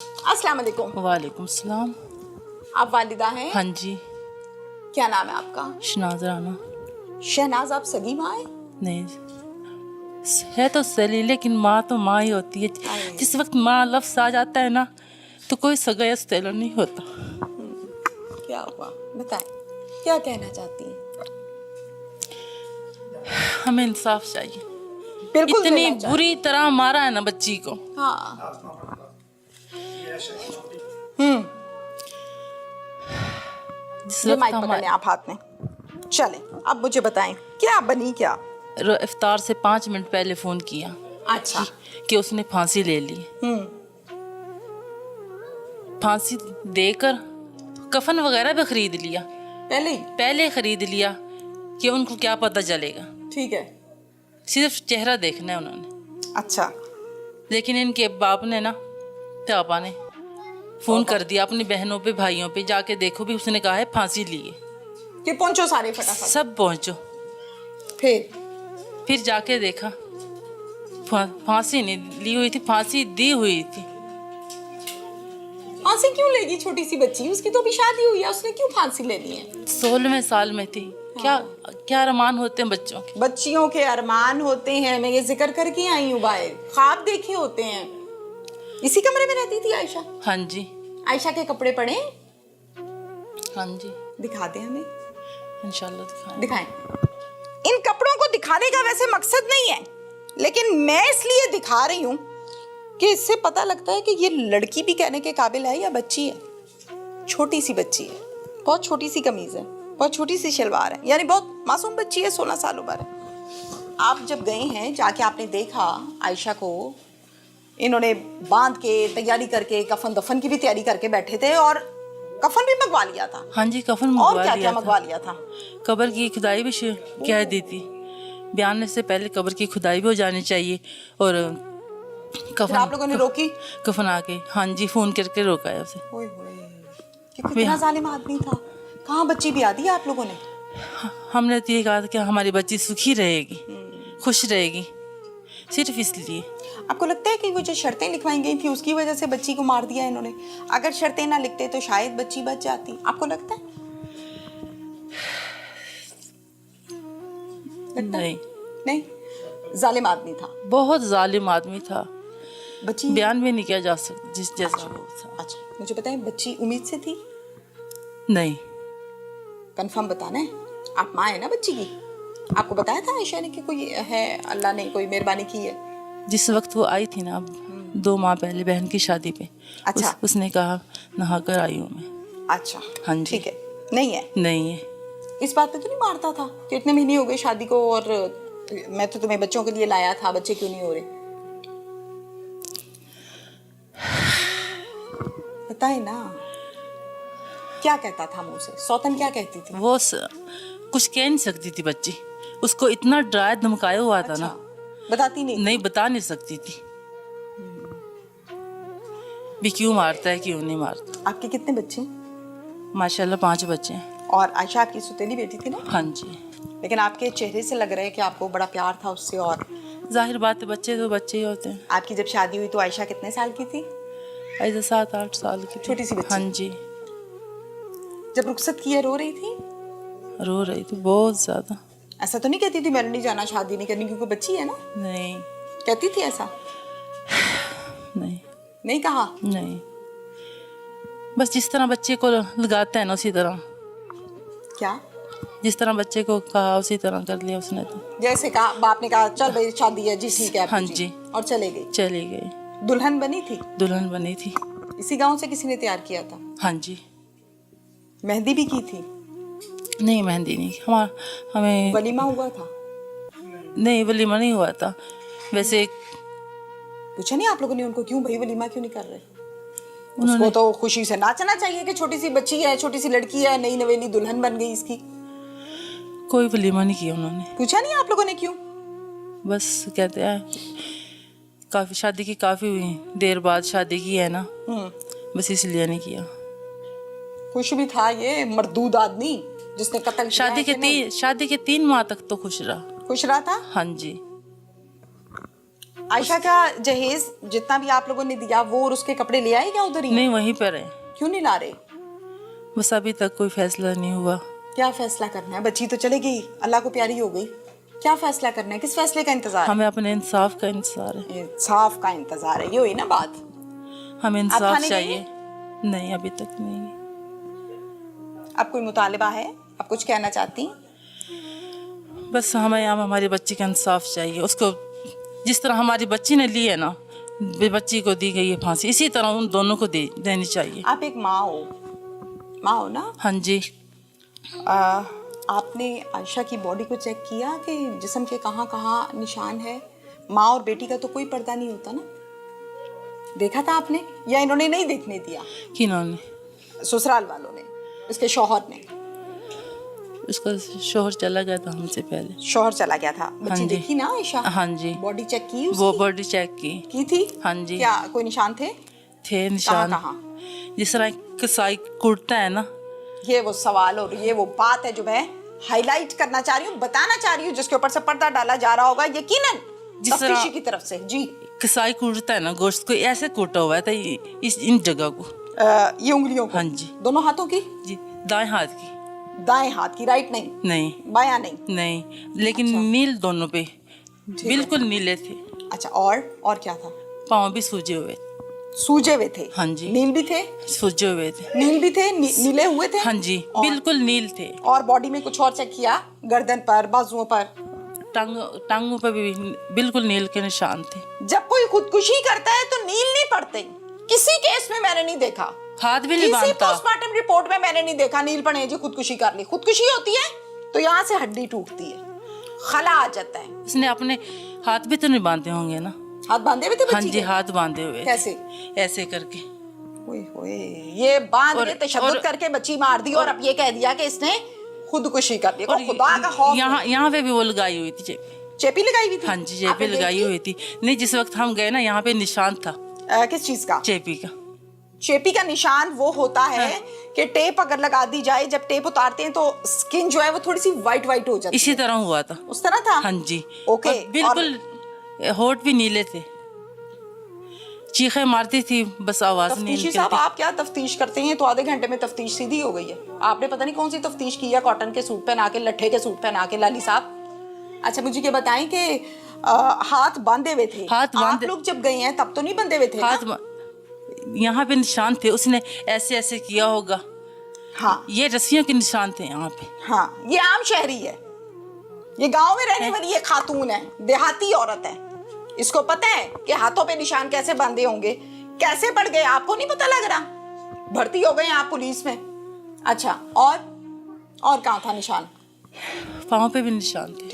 अस्सलाम वालेकुम। वालेकुम सलाम। आप वालिदा हैं? हाँ जी। क्या नाम है आपका? शनाज राना। शहनाज, आप सगी माँ हैं? नहीं है तो सली, लेकिन माँ तो माँ ही होती है। जिस वक्त माँ लफ्ज़ आ जाता है ना तो कोई सगा या सैलो नहीं होता। क्या हुआ बताएं, क्या कहना चाहती हैं? हमें इंसाफ चाहिए। बिल्कुल इतनी देना चाहिए। बुरी तरह मारा है ना बच्ची को। हाँ। जिस ये वक्त माइक पकड़ लें आप हाथ में। चलें, अब मुझे बताएं क्या बनी क्या? इफ्तार से 5 मिनट पहले फ़ोन किया अच्छा। कि उसने फांसी ले ली। फांसी देकर कफन वगैरह भी खरीद लिया। पहले खरीद लिया कि उनको क्या पता चलेगा। ठीक है। सिर्फ चेहरा देखना है उन्होंने। अच्छा। लेकिन इनके बाप ने ना, पापा ने फोन कर दिया अपनी बहनों पे, भाइयों पे, जाके देखो भी उसने कहा है फांसी ली है। कि पहुंचो सारे फटाफट। सब पहुंचो। फिर जाके देखा फांसी नहीं ली हुई थी, फांसी दी हुई थी। फांसी क्यों लेगी छोटी सी बच्ची? उसकी तो अभी शादी हुई है, उसने क्यों फांसी लेनी है? 16वें साल में थी। क्या अरमान होते हैं बच्चों के। बच्चियों के अरमान होते हैं, मैं ये जिक्र करके आई हूँ बाहर। ख्वाब देखे होते हैं। इसी कमरे में रहती थी आयशा? हाँ जी। आयशा के कपड़े पड़े? हाँ जी। दिखा दे हमें। इंशाल्लाह दिखाएं। इन कपड़ों को दिखाने का वैसे मकसद नहीं है, लेकिन मैं इसलिए दिखा रही हूँ कि इससे पता लगता है कि ये लड़की भी कहने के काबिल है या बच्ची है। छोटी सी बच्ची है, बहुत छोटी सी कमीज है, बहुत छोटी सी शलवार है, यानी बहुत मासूम बच्ची है, 16 साल उम्र है। आप जब गए हैं, जाके आपने देखा आयशा को इन्होंने बांध के तैयारी करके, कफन दफन की भी तैयारी करके बैठे थे, और कफन भी मंगवा लिया था। हाँ जी, कफन मंगवा लिया था। और क्या क्या मंगवा लिया था? कब्र की खुदाई भी कह दी थी। बयान से पहले कब्र की खुदाई भी हो जानी चाहिए। और कफन आप लोगों ने रोकी? कफन आके, हाँ जी, फोन करके रोका है उसे। कितना जालिम आदमी था। कहाँ बच्ची भी आती है आप लोगों ने? हमने तो ये कहा था कि हमारी बच्ची सुखी रहेगी, खुश रहेगी, सिर्फ इसलिए। आपको लगता है कि वो जो शर्तें लिखवाई गई थी उसकी वजह से बच्ची को मार दिया इन्होंने? अगर शर्तें ना लिखते तो शायद बच्ची बच जाती। आपको लगता है? नहीं, जालिम आदमी था, बहुत जालिम आदमी था। बच्ची बयान भी नहीं किया जा सकता जिस जैसा वो था। अच्छा, मुझे बताएं, बच्ची उम्मीद से थी? नहीं। कंफर्म बताना है। आप माँ है ना बच्ची की? आपको बताया था आयशा ने कि कोई है, अल्लाह ने कोई मेहरबानी की है? जिस वक्त वो आई थी ना, 2 माह पहले बहन की शादी पे। अच्छा। उसने कहा नहा कर आई हूँ मैं। अच्छा, हाँ जी। ठीक है। नहीं है? नहीं है। इस बात पे तो नहीं मारता था कि इतने महीने हो गए शादी को और मैं तो तुम्हें बच्चों के लिए लाया था, बच्चे क्यों नहीं हो रहे? बताए ना, क्या कहता था मुंह से? सौतन क्या कहती थी? वो कुछ कह नहीं सकती थी बच्ची। उसको इतना डराया धमकाया हुआ था ना। बताती नहीं बता नहीं सकती थी भी क्यों मारता है, क्यों नहीं मारता। आपके कितने बच्चे? माशाल्लाह 5 बच्चे हैं। और आयशा आपकी सुतेली बेटी थी ना? हाँ जी। लेकिन आपके चेहरे से लग रहा है कि आपको बड़ा प्यार था उससे। और जाहिर बात है, बच्चे तो बच्चे ही होते हैं। आपकी जब शादी हुई तो आयशा कितने साल की थी? ऐसे 7-8 साल की थी। छोटी सी बच्ची। हाँ जी। जब रुखसत की है रो रही थी? रो रही थी बहुत ज्यादा। ऐसा तो नहीं कहती थी मैंने नहीं जाना, शादी नहीं करनी, क्योंकि बच्ची है ना? नहीं। कहती थी ऐसा? नहीं कहा? नहीं, बस जिस तरह बच्चे को लगाता है ना उसी तरह। क्या? जिस तरह बच्चे को कहा उसी तरह कर लिया उसने। तो जैसे कहा, बाप ने कहा चल भाई शादी है जी, ठीक है। हाँ जी। और चली गई। दुल्हन बनी थी? दुल्हन बनी थी। इसी गांव से किसी ने तैयार किया था? हाँ जी। मेहंदी भी की थी? नहीं, मेहंदी नहीं। हमें वलीमा हुआ था? नहीं, वलीमा नहीं हुआ था। वैसे पूछा नहीं आप लोगों ने उनको, क्यों भाई वलीमा क्यों नहीं कर रहे? उसको तो खुशी से नाचना चाहिए कि छोटी सी बच्ची है, छोटी सी लड़की है, नई नवेली दुल्हन बन गई इसकी। कोई वलीमा नहीं किया उन्होंने। पूछा नहीं आप लोगों ने क्यों? बस कहते हैं काफी शादी की काफी देर बाद शादी की है ना, बस इसलिए नहीं किया। खुश भी था ये मर्दूद आदमी जिसने कत्ल शादी के 3 माह तक तो खुश रहा। खुश रहा था? हाँ जी। आयशा का जहेज जितना भी आप लोगों ने दिया वो और उसके कपड़े ले आए क्या उधर ही? नहीं वहीं पर है, क्यों नहीं ला रहे? बस अभी तक कोई फैसला नहीं हुआ। क्या फैसला करना है? बच्ची तो चली गई, अल्लाह को प्यारी हो गई। क्या फैसला करना है? किस फैसले का इंतजार है? हमें अपने इंसाफ का इंतजार है। इंसाफ का इंतजार है, ये हुई ना बात। हमें आप इंसाफ थाने गई चाहिए। नहीं अभी तक नहीं। अब कोई मुतालिबा है? आप कुछ कहना चाहती हैं? बस हमें यहाँ हमारी बच्ची का इंसाफ चाहिए। उसको जिस तरह हमारी बच्ची ने ली है ना, बच्ची को दी गई है फांसी, इसी तरह उन दोनों को देनी चाहिए। आप एक माँ हो ना? हाँ जी। आपने आयशा की बॉडी को चेक किया कि जिस्म के कहाँ कहाँ निशान है? माँ और बेटी का तो कोई पर्दा नहीं होता ना, देखा था आपने या इन्होंने नहीं देखने दिया? किन्होंने? ससुराल वालों ने, इसके शौहर ने। उसका शोहर चला गया था हमसे पहले। शौहर चला गया था। बच्ची जी। देखी ना आयशा? हाँ जी। बॉडी चेक की उसकी? वो बॉडी चेक की थी? हाँ जी। क्या कोई निशान थे? थे निशान। कहाँ? जिस तरह कसाई कुर्ता है ना, ये वो सवाल और ये वो बात है जो मैं हाईलाइट करना चाह रही हूँ, बताना चाह रही हूँ, जिसके ऊपर से पर्दा डाला जा रहा होगा यकीनन जिस तरह तफ्तीशी की तरफ से। जी। कसाई कुर्ता है ना, गोश्त को ऐसे कूटा हुआ था इन जगह को। ये उंगलियों को? हाँ जी। दोनों हाथों की? जी, दाएं हाथ की। दाएं हाथ की, राइट नहीं? नहीं। बायां नहीं? नहीं, लेकिन अच्छा। नील दोनों पे बिल्कुल नीले थे। अच्छा, और क्या था? पाँव भी सूजे हुए। सूजे हुए थे? हाँ जी। नील भी थे? सूजे हुए थे। नील भी थे? नीले हुए थे? हाँ जी, बिल्कुल नील थे। और बॉडी में कुछ और चेक किया? गर्दन पर, बाजुओं पर? टांगों पर भी बिल्कुल नील के निशान थे। जब कोई खुदकुशी करता है तो नील नहीं पड़ते, किसी केस में मैंने नहीं देखा। हाथ भी नहीं किसी बांधता। पोस्टमार्टम रिपोर्ट में मैंने नहीं देखा नील पड़े जी खुदकुशी कर ली। खुदकुशी होती है तो यहाँ से हड्डी टूटती है, खला आ जाता है। उसने अपने हाथ भी तो नहीं बांधे होंगे ना? हाथ बांधे हुए थे बच्ची हाँ जी, के? हाथ बांधे हुए। कैसे? ऐसे करके। ओए होए, ये बांध के तशद्दुद और करके बच्ची मार दी और अब ये कह दिया कि इसने खुदकुशी कर ली। और खुदा का खौफ। यहाँ पे भी वो लगाई हुई थी चेपी लगाई हुई थी? हाँ जी, चेपी लगाई हुई थी। नहीं, जिस वक्त हम गए ना, यहाँ पे निशान था। किस चीज का? चेपी का। चेपी का निशान वो होता है कि टेप अगर लगा दी जाए, जब टेप उतारते हैं तो स्किन जो है वो थोड़ी सी वाइट वाइट हो जाती है। इसी तरह हुआ था। उस तरह था? हाँ जी। ओके। और बिल्कुल होठ भी नीले थे। चीखें मारती थी, बस आवाज नहीं तफ्तीशी निकलती। साहब, आप क्या तफ्तीश करते हैं? तो आधे घंटे में तफ्तीश सीधी हो गई है। आपने पता नहीं कौन सी तफ्तीश की है, कॉटन के सूट पहना के, लट्ठे के सूट पहना के, लाली साहब। अच्छा, मुझे ये बताएं कि हाथ बांधे हुए थे? हाथ बांधे। आप लोग जब गए हैं तब तो नहीं बंधे हुए थे? हाथ यहाँ पे निशान थे, उसने ऐसे ऐसे किया होगा। हाँ, ये रस्सियों के निशान थे यहाँ पे। हाँ, ये आम शहरी है, ये गांव में रहने वाली ये खातून है, देहाती औरत है। इसको पता है कि हाथों पे निशान कैसे बांधे होंगे, कैसे पड़ गए। आपको नहीं पता लग रहा? भर्ती हो गए आप पुलिस में? अच्छा, और कहाँ था निशान? पाँव पे भी निशान थे। ठीक।